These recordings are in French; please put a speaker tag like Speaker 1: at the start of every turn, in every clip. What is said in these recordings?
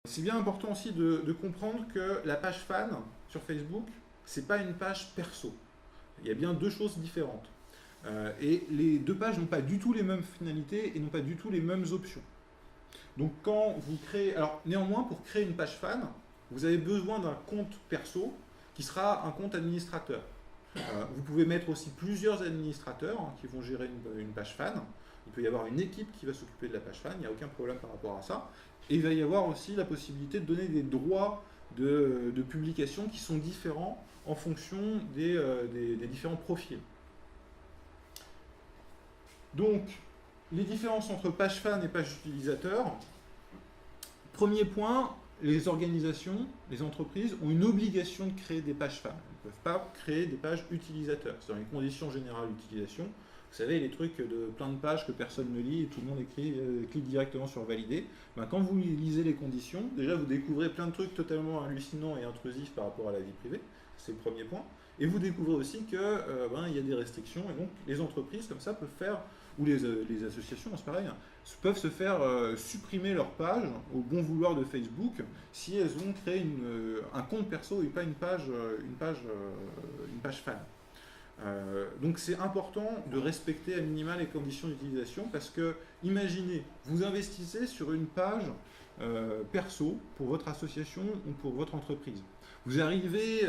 Speaker 1: C'est bien important aussi de comprendre que la page fan sur Facebook, c'est pas une page perso. Il y a bien deux choses différentes. Et les deux pages n'ont pas du tout les mêmes finalités et n'ont pas du tout les mêmes options. Donc quand vous créez... Alors néanmoins, pour créer une page fan, vous avez besoin d'un compte perso qui sera un compte administrateur. Vous pouvez mettre aussi plusieurs administrateurs qui vont gérer une page fan. Il peut y avoir une équipe qui va s'occuper de la page fan, il n'y a aucun problème par rapport à ça. Et il va y avoir aussi la possibilité de donner des droits de publication qui sont différents en fonction des différents profils. Donc, les différences entre page fan et page utilisateur. Premier point, les organisations, les entreprises ont une obligation de créer des pages fans. Elles ne peuvent pas créer des pages utilisateurs. C'est dans les conditions générales d'utilisation. Vous savez, les trucs de plein de pages que personne ne lit et tout le monde clique directement sur valider. Ben, quand vous lisez les conditions, déjà vous découvrez plein de trucs totalement hallucinants et intrusifs par rapport à la vie privée. C'est le premier point. Et vous découvrez aussi qu'il y a des restrictions. Et donc les entreprises comme ça peuvent faire, ou les associations, c'est pareil, peuvent se faire supprimer leur page au bon vouloir de Facebook si elles ont créé un compte perso et pas une page fan. Donc c'est important de respecter à minima les conditions d'utilisation parce que, imaginez, vous investissez sur une page perso pour votre association ou pour votre entreprise. Vous arrivez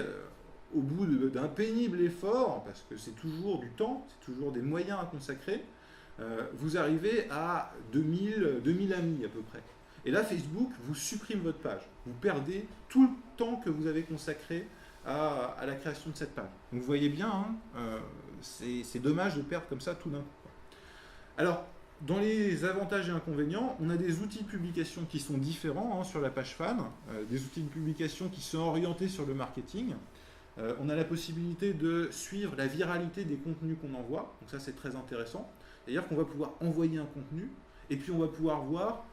Speaker 1: au bout d'un pénible effort, parce que c'est toujours du temps, c'est toujours des moyens à consacrer, vous arrivez à 2000 amis à peu près. Et là, Facebook vous supprime votre page. Vous perdez tout le temps que vous avez consacré à la création de cette page. Donc vous voyez bien, c'est dommage de perdre comme ça tout d'un coup. Alors, dans les avantages et inconvénients, on a des outils de publication qui sont différents sur la page fan, des outils de publication qui sont orientés sur le marketing. On a la possibilité de suivre la viralité des contenus qu'on envoie, donc ça c'est très intéressant. C'est-à-dire qu'on va pouvoir envoyer un contenu, et puis on va pouvoir voir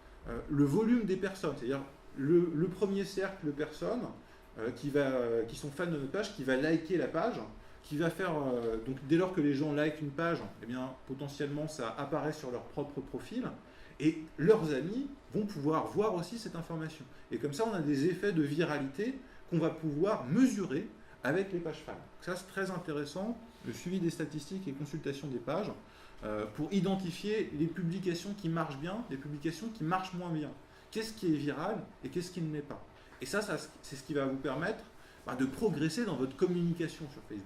Speaker 1: le volume des personnes, c'est-à-dire le premier cercle de personnes qui sont fans de notre page, qui va liker la page, qui va faire, donc dès lors que les gens likent une page, eh bien, potentiellement ça apparaît sur leur propre profil, et leurs amis vont pouvoir voir aussi cette information. Et comme ça, on a des effets de viralité qu'on va pouvoir mesurer avec les pages fans. Ça, c'est très intéressant, le suivi des statistiques et consultation des pages, pour identifier les publications qui marchent bien, les publications qui marchent moins bien. Qu'est-ce qui est viral et qu'est-ce qui ne l'est pas. Et ça c'est ce qui va vous permettre de progresser dans votre communication sur Facebook.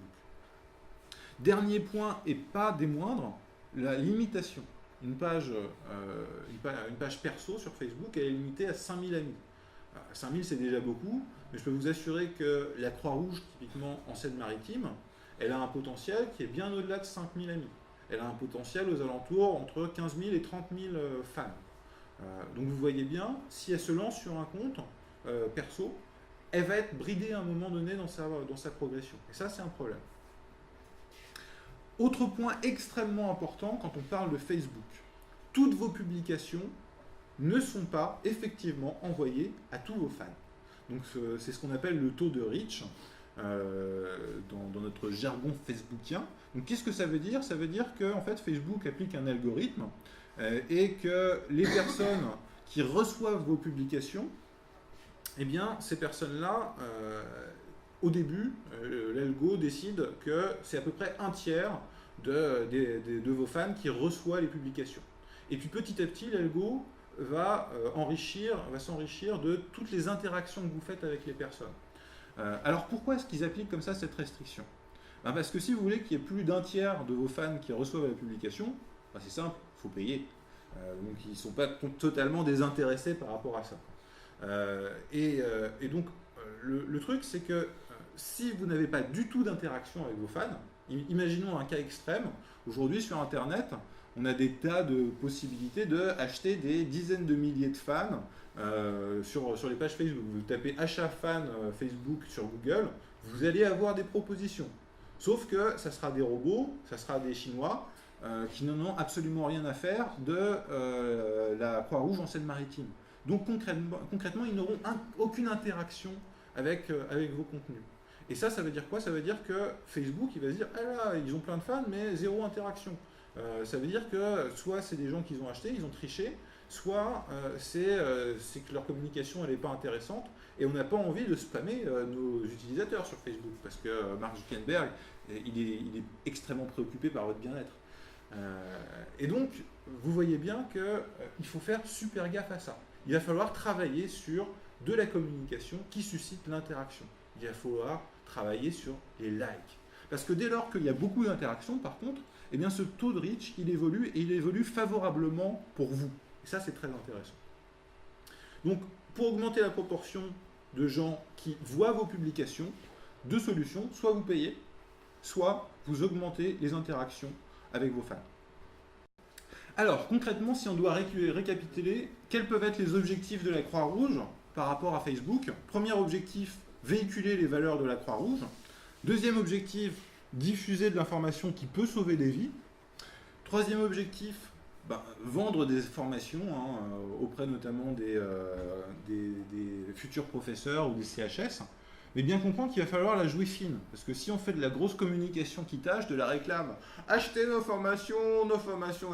Speaker 1: Dernier point, et pas des moindres, la limitation. Une page perso sur Facebook, elle est limitée à 5000 amis. 5000, c'est déjà beaucoup, mais je peux vous assurer que la Croix-Rouge, typiquement en Seine-Maritime, elle a un potentiel qui est bien au-delà de 5000 amis. Elle a un potentiel aux alentours entre 15 000 et 30 000 fans. Donc vous voyez bien, si elle se lance sur un compte perso, elle va être bridée à un moment donné dans sa progression. Et ça, c'est un problème. Autre point extrêmement important quand on parle de Facebook. Toutes vos publications ne sont pas effectivement envoyées à tous vos fans. Donc c'est ce qu'on appelle le taux de reach dans notre jargon facebookien. Donc qu'est-ce que ça veut dire? Ça veut dire que en fait, Facebook applique un algorithme et que les personnes qui reçoivent vos publications, eh bien, ces personnes-là, au début, l'algo décide que c'est à peu près un tiers de vos fans qui reçoit les publications. Et puis petit à petit, l'algo va s'enrichir de toutes les interactions que vous faites avec les personnes. Alors pourquoi est-ce qu'ils appliquent comme ça cette restriction? Parce que si vous voulez qu'il y ait plus d'un tiers de vos fans qui reçoivent la publication, c'est simple, il faut payer. Donc ils ne sont pas totalement désintéressés par rapport à ça. Et donc le truc, c'est que si vous n'avez pas du tout d'interaction avec vos fans, imaginons un cas extrême, aujourd'hui sur Internet, on a des tas de possibilités d'acheter des dizaines de milliers de fans sur les pages Facebook. Vous tapez achat fan Facebook sur Google, vous allez avoir des propositions. Sauf que ça sera des robots, ça sera des Chinois qui n'en ont absolument rien à faire de la Croix-Rouge en Seine-Maritime. Donc concrètement, ils n'auront aucune interaction avec vos contenus. Et ça veut dire quoi? Ça veut dire que Facebook, il va se dire, ah là, ils ont plein de fans, mais zéro interaction. Ça veut dire que soit c'est des gens qui ont acheté, ils ont triché, soit c'est que leur communication elle n'est pas intéressante et on n'a pas envie de spammer nos utilisateurs sur Facebook parce que Mark Zuckerberg, il est extrêmement préoccupé par votre bien-être. Et donc, vous voyez bien qu'il faut faire super gaffe à ça. Il va falloir travailler sur de la communication qui suscite l'interaction. Il va falloir travailler sur les likes. Parce que dès lors qu'il y a beaucoup d'interactions, par contre, eh bien ce taux de reach, il évolue et il évolue favorablement pour vous. Et ça, c'est très intéressant. Donc, pour augmenter la proportion de gens qui voient vos publications, deux solutions, soit vous payez, soit vous augmentez les interactions avec vos fans. Alors, concrètement, si on doit récapituler, quels peuvent être les objectifs de la Croix-Rouge par rapport à Facebook? Premier objectif, véhiculer les valeurs de la Croix-Rouge. Deuxième objectif, diffuser de l'information qui peut sauver des vies. Troisième objectif, vendre des formations auprès notamment des futurs professeurs ou des CHS. Mais bien comprendre qu'il va falloir la jouer fine. Parce que si on fait de la grosse communication qui tâche, de la réclame, achetez nos formations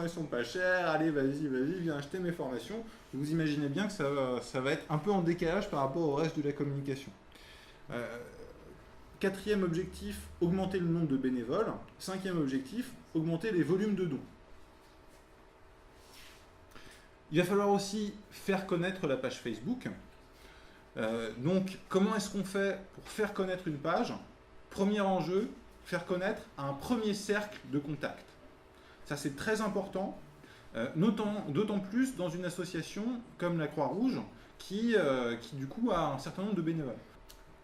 Speaker 1: elles sont pas chères, allez vas-y, viens acheter mes formations, vous imaginez bien que ça va être un peu en décalage par rapport au reste de la communication. Quatrième objectif, augmenter le nombre de bénévoles. Cinquième objectif, augmenter les volumes de dons. Il va falloir aussi faire connaître la page Facebook. Donc, comment est-ce qu'on fait pour faire connaître une page? Premier enjeu, faire connaître un premier cercle de contacts. Ça, c'est très important, d'autant plus dans une association comme la Croix-Rouge qui, du coup, a un certain nombre de bénévoles.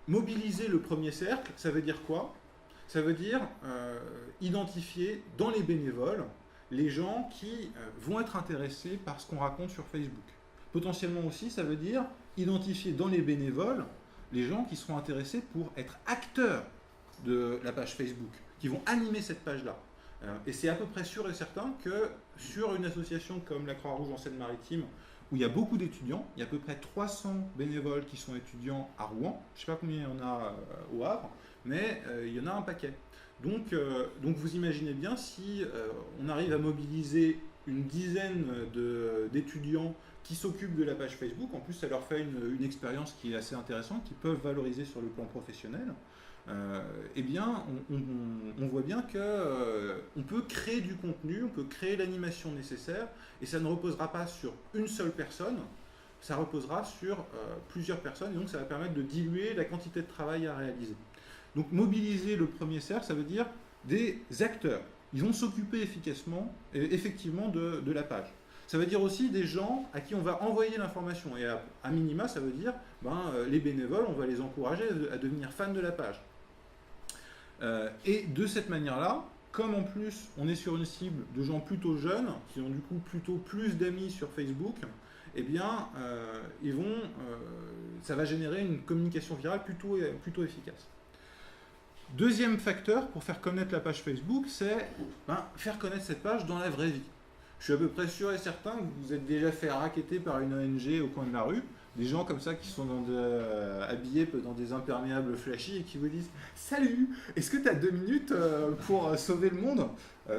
Speaker 1: Mobiliser le premier cercle, ça veut dire quoi? Ça veut dire identifier dans les bénévoles les gens qui vont être intéressés par ce qu'on raconte sur Facebook. Potentiellement aussi, ça veut dire identifier dans les bénévoles les gens qui seront intéressés pour être acteurs de la page Facebook, qui vont animer cette page-là. Et c'est à peu près sûr et certain que sur une association comme la Croix-Rouge en Seine-Maritime, où il y a beaucoup d'étudiants, il y a à peu près 300 bénévoles qui sont étudiants à Rouen, je ne sais pas combien il y en a au Havre, mais il y en a un paquet. Donc vous imaginez bien si on arrive à mobiliser une dizaine d'étudiants qui s'occupent de la page Facebook, en plus ça leur fait une expérience qui est assez intéressante, qu'ils peuvent valoriser sur le plan professionnel, eh bien on voit bien qu'on peut créer du contenu, on peut créer l'animation nécessaire, et ça ne reposera pas sur une seule personne, ça reposera sur plusieurs personnes, et donc ça va permettre de diluer la quantité de travail à réaliser. Donc mobiliser le premier cercle, ça veut dire des acteurs. Ils vont s'occuper effectivement de la page. Ça veut dire aussi des gens à qui on va envoyer l'information. Et à minima, ça veut dire les bénévoles, on va les encourager à devenir fans de la page. Et de cette manière-là, comme en plus on est sur une cible de gens plutôt jeunes, qui ont du coup plutôt plus d'amis sur Facebook, eh bien, ça va générer une communication virale plutôt efficace. Deuxième facteur pour faire connaître la page Facebook, c'est faire connaître cette page dans la vraie vie. Je suis à peu près sûr et certain que vous vous êtes déjà fait racketter par une ONG au coin de la rue, des gens comme ça qui sont habillés dans des imperméables flashy et qui vous disent « Salut, est-ce que tu as 2 minutes pour sauver le monde ?»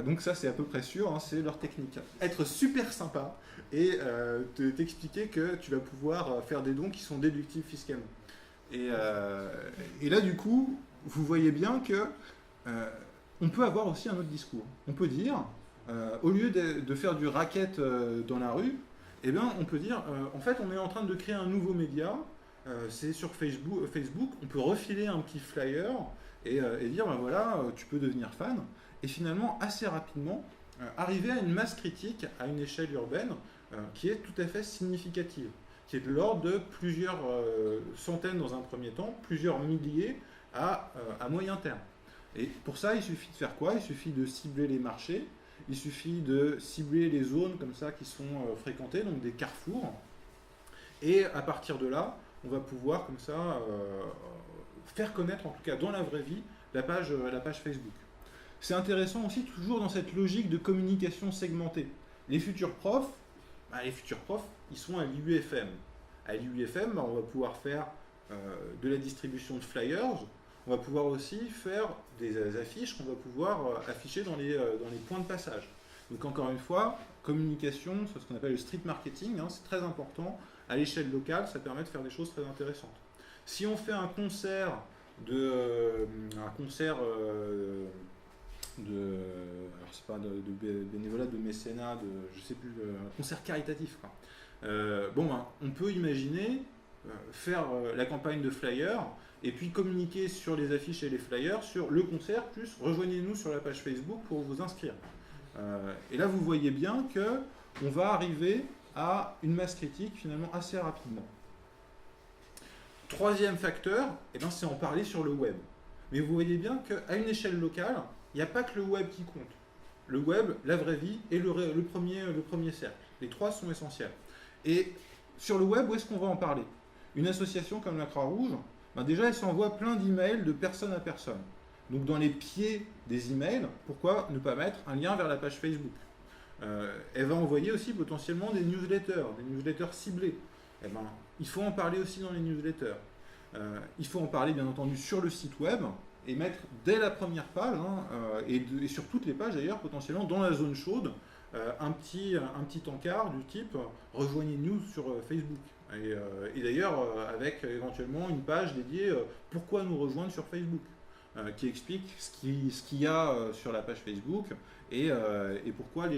Speaker 1: Donc ça c'est à peu près sûr, c'est leur technique. Être super sympa et t'expliquer que tu vas pouvoir faire des dons qui sont déductibles fiscalement. Et là du coup, vous voyez bien que on peut avoir aussi un autre discours. On peut dire, au lieu de faire du racket dans la rue, eh bien, on peut dire, en fait, on est en train de créer un nouveau média, c'est sur Facebook, on peut refiler un petit flyer et dire, voilà, tu peux devenir fan, et finalement, assez rapidement, arriver à une masse critique à une échelle urbaine qui est tout à fait significative, qui est de l'ordre de plusieurs centaines dans un premier temps, plusieurs milliers à moyen terme. Et pour ça, il suffit de faire quoi? Il suffit de cibler les marchés, il suffit de cibler les zones comme ça qui sont fréquentées, donc des carrefours. Et à partir de là, on va pouvoir comme ça faire connaître, en tout cas dans la vraie vie, la page Facebook. C'est intéressant aussi, toujours dans cette logique de communication segmentée. Les futurs profs, ils sont à l'IUFM. À l'IUFM, on va pouvoir faire de la distribution de flyers. On va pouvoir aussi faire des affiches qu'on va pouvoir afficher dans les points de passage. Donc encore une fois, communication, c'est ce qu'on appelle le street marketing, hein, c'est très important. À l'échelle locale, ça permet de faire des choses très intéressantes. Si on fait un concert alors c'est pas de bénévolat, de mécénat, je sais plus, un concert caritatif, quoi. On peut imaginer faire la campagne de flyers et puis communiquer sur les affiches et les flyers sur le concert, plus rejoignez-nous sur la page Facebook pour vous inscrire. Et là, vous voyez bien que on va arriver à une masse critique finalement assez rapidement. Troisième facteur, c'est en parler sur le web. Mais vous voyez bien qu'à une échelle locale, il n'y a pas que le web qui compte. Le web, la vraie vie et le premier cercle. Les trois sont essentiels. Et sur le web, où est-ce qu'on va en parler? Une association comme la Croix-Rouge, déjà, elle s'envoie plein d'emails de personne à personne. Donc dans les pieds des emails, pourquoi ne pas mettre un lien vers la page Facebook? Elle va envoyer aussi potentiellement des newsletters ciblés. Il faut en parler aussi dans les newsletters. Il faut en parler bien entendu sur le site web et mettre dès la première page, et sur toutes les pages d'ailleurs, potentiellement dans la zone chaude, un petit encart du type rejoignez-nous sur Facebook. Et d'ailleurs, avec éventuellement une page dédiée pourquoi nous rejoindre sur Facebook, qui explique ce qu'il y a sur la page Facebook et pourquoi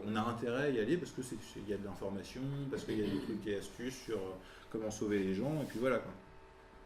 Speaker 1: on a intérêt à y aller, parce qu'il y a de l'information, parce qu'il y a des trucs et astuces sur comment sauver les gens, et puis voilà, quoi.